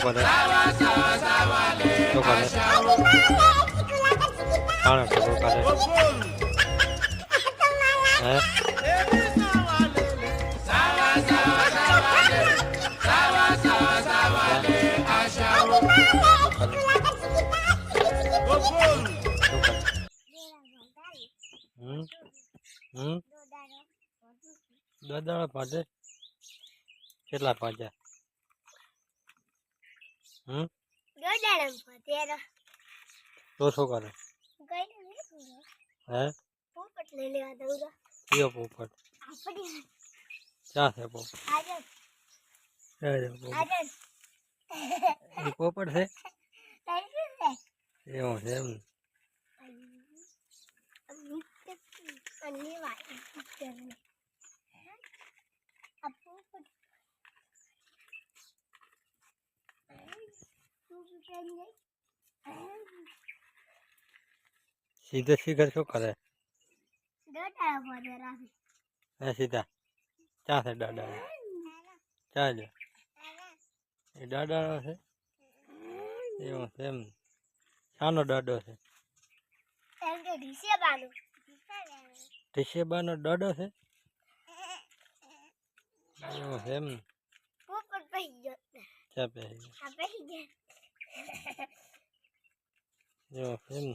કરે કાણે ટકો કરે હે દાદા પાંચે કેટલા પાંચા તો શું કરે હે કયો પોપટ ક્યાં છે પોપટ એ પોપટ છે એવું છે એમ સીધે શિખર શું કરે હે સીધા ક્યાં છે દાદા ક્યાં છે એ દાદા છે એવું છે એમ શાનો દાદો છે ટીસેબાનો દાદો છે એવું છે એમ ક્યાં પહેરી એવું છે એમ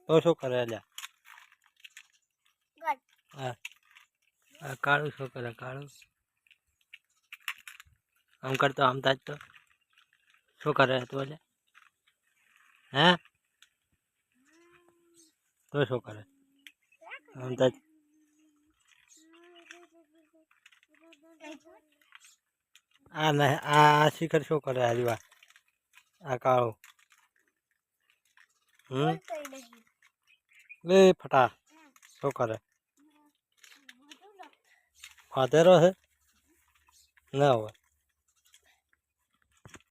તો શું કરે અલ્યા હા આ કાળું શું કરે કાળું આમ કરતો આમ તાજ તો શું કરે તું અલ્યા હે તો શું કરે આમ તાજ આ નહીં આ શિખર શું કરે હરીવા આ કાળું લે ફટા શું કરે ફાધેરો છે ના હોય